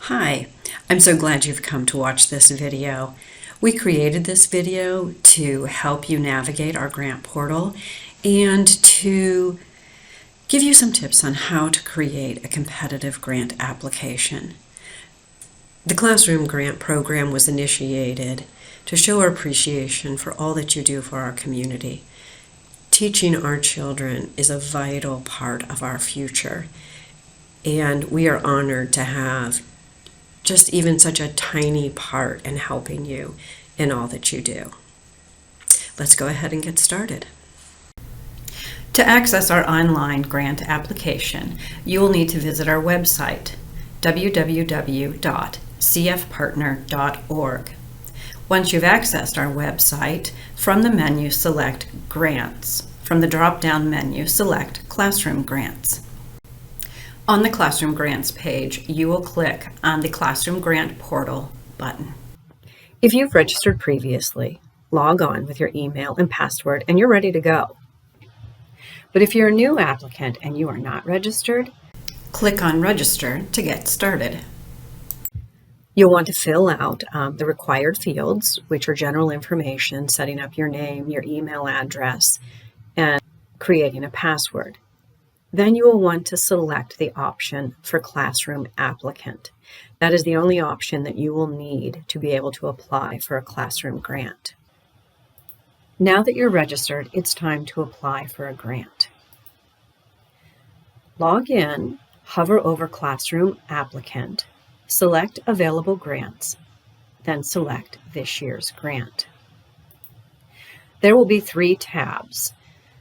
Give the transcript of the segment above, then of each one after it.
Hi, I'm so glad you've come to watch this video. We created this video to help you navigate our grant portal and to give you some tips on how to create a competitive grant application. The Classroom Grant Program was initiated to show our appreciation for all that you do for our community. Teaching our children is a vital part of our future, and we are honored to have just even such a tiny part in helping you in all that you do. Let's go ahead and get started. To access our online grant application, you will need to visit our website, www.cfpartner.org. Once you've accessed our website, from the menu select Grants. From the drop-down menu, select Classroom Grants. On the Classroom Grants page, you will click on the Classroom Grant Portal button. If you've registered previously, log on with your email and password and you're ready to go. But if you're a new applicant and you are not registered, click on Register to get started. You'll want to fill out the required fields, which are general information, setting up your name, your email address, and creating a password. Then you will want to select the option for Classroom Applicant. That is the only option that you will need to be able to apply for a classroom grant. Now that you're registered, it's time to apply for a grant. Log in, hover over Classroom Applicant, select Available Grants, then select this year's grant. There will be 3 tabs.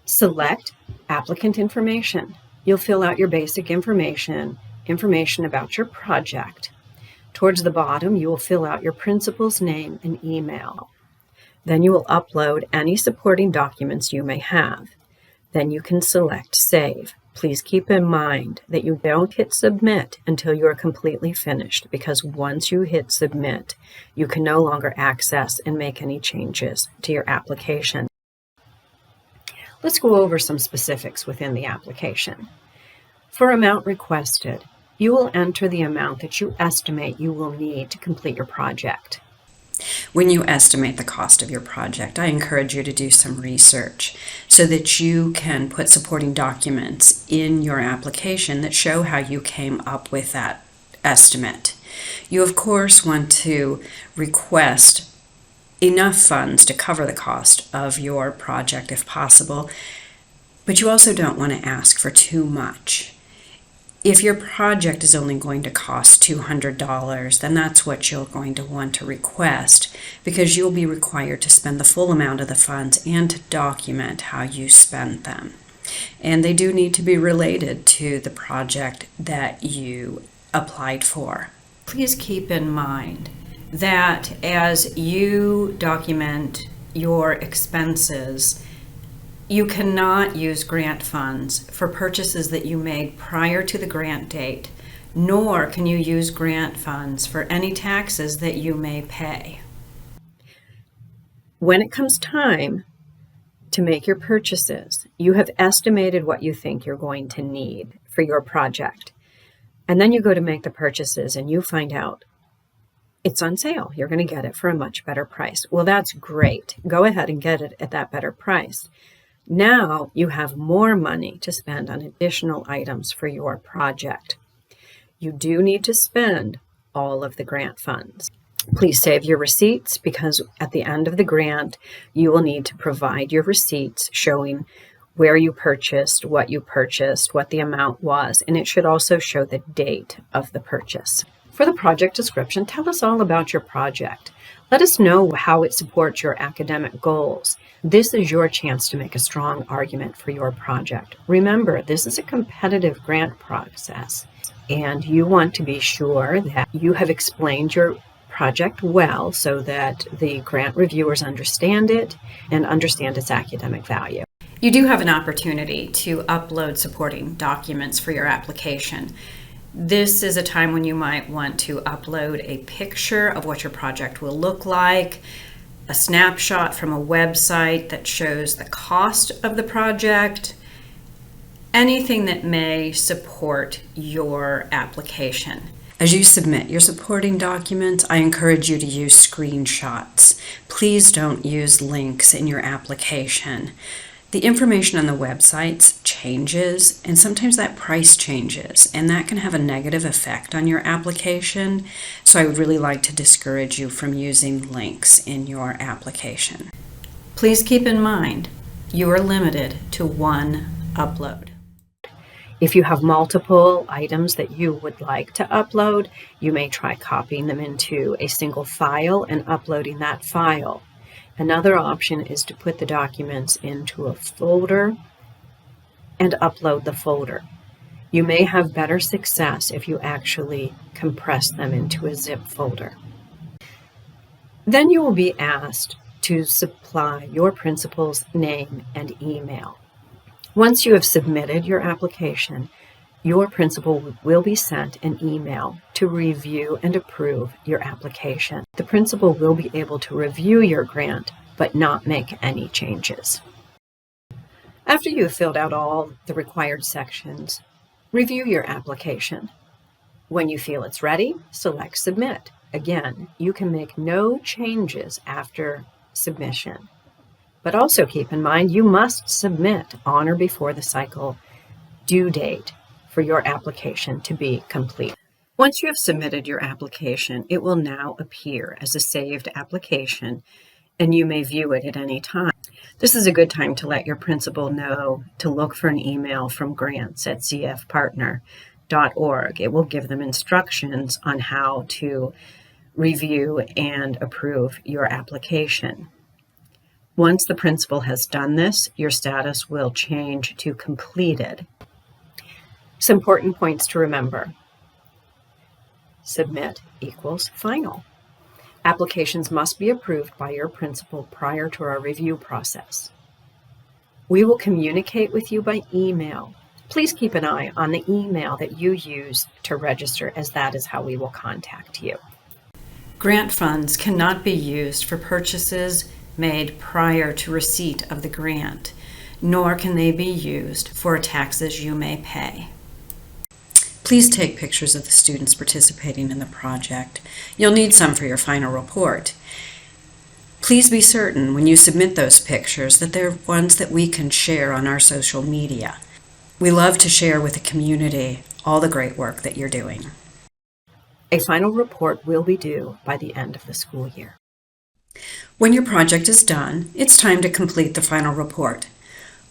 Select Applicant Information. You'll fill out your basic information about your project. Towards the bottom, you will fill out your principal's name and email. Then you will upload any supporting documents you may have. Then you can select Save. Please keep in mind that you don't hit Submit until you are completely finished, because once you hit Submit, you can no longer access and make any changes to your application. Let's go over some specifics within the application. For amount requested, you will enter the amount that you estimate you will need to complete your project. When you estimate the cost of your project, I encourage you to do some research so that you can put supporting documents in your application that show how you came up with that estimate. You, of course, want to request enough funds to cover the cost of your project if possible, but you also don't want to ask for too much. If your project is only going to cost $200, then that's what you're going to want to request, because you'll be required to spend the full amount of the funds and to document how you spend them. And they do need to be related to the project that you applied for. Please keep in mind that as you document your expenses, you cannot use grant funds for purchases that you made prior to the grant date, nor can you use grant funds for any taxes that you may pay. When it comes time to make your purchases, you have estimated what you think you're going to need for your project. And then you go to make the purchases and you find out it's on sale. You're going to get it for a much better price. Well, that's great. Go ahead and get it at that better price. Now you have more money to spend on additional items for your project. You do need to spend all of the grant funds. Please save your receipts, because at the end of the grant, you will need to provide your receipts showing where you purchased, what the amount was, and it should also show the date of the purchase. For the project description, tell us all about your project. Let us know how it supports your academic goals. This is your chance to make a strong argument for your project. Remember, this is a competitive grant process, and you want to be sure that you have explained your project well so that the grant reviewers understand it and understand its academic value. You do have an opportunity to upload supporting documents for your application. This is a time when you might want to upload a picture of what your project will look like, a snapshot from a website that shows the cost of the project, anything that may support your application. As you submit your supporting documents, I encourage you to use screenshots. Please don't use links in your application. The information on the websites changes, and sometimes that price changes, and that can have a negative effect on your application. So I would really like to discourage you from using links in your application. Please keep in mind, you are limited to one upload. If you have multiple items that you would like to upload, you may try copying them into a single file and uploading that file. Another option is to put the documents into a folder and upload the folder. You may have better success if you actually compress them into a zip folder. Then you will be asked to supply your principal's name and email. Once you have submitted your application, your principal will be sent an email to review and approve your application. The principal will be able to review your grant, but not make any changes. After you have filled out all the required sections, review your application. When you feel it's ready, select Submit. Again, you can make no changes after submission. But also keep in mind, you must submit on or before the cycle due date for your application to be complete. Once you have submitted your application, it will now appear as a saved application, and you may view it at any time. This is a good time to let your principal know to look for an email from grants@cfpartner.org. It will give them instructions on how to review and approve your application. Once the principal has done this, your status will change to completed. Some important points to remember. Submit equals final. Applications must be approved by your principal prior to our review process. We will communicate with you by email. Please keep an eye on the email that you use to register, as that is how we will contact you. Grant funds cannot be used for purchases made prior to receipt of the grant, nor can they be used for taxes you may pay. Please take pictures of the students participating in the project. You'll need some for your final report. Please be certain when you submit those pictures that they're ones that we can share on our social media. We love to share with the community all the great work that you're doing. A final report will be due by the end of the school year. When your project is done, it's time to complete the final report.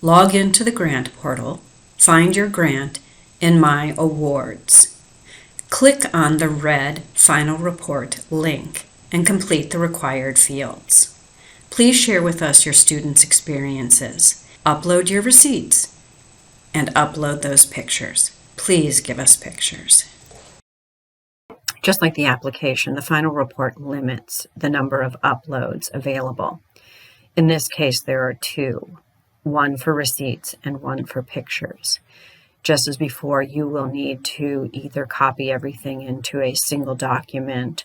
Log into the grant portal, find your grant in My Awards. Click on the red Final Report link and complete the required fields. Please share with us your students' experiences. Upload your receipts and upload those pictures. Please give us pictures. Just like the application, the final report limits the number of uploads available. In this case, there are two, one for receipts and one for pictures. Just as before, you will need to either copy everything into a single document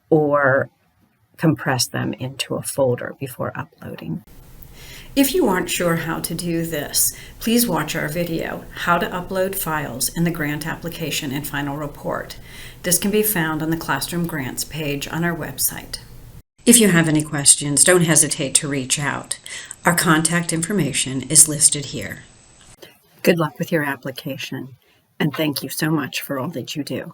or compress them into a folder before uploading. If you aren't sure how to do this, please watch our video, How to Upload Files in the Grant Application and Final Report. This can be found on the Classroom Grants page on our website. If you have any questions, don't hesitate to reach out. Our contact information is listed here. Good luck with your application, and thank you so much for all that you do.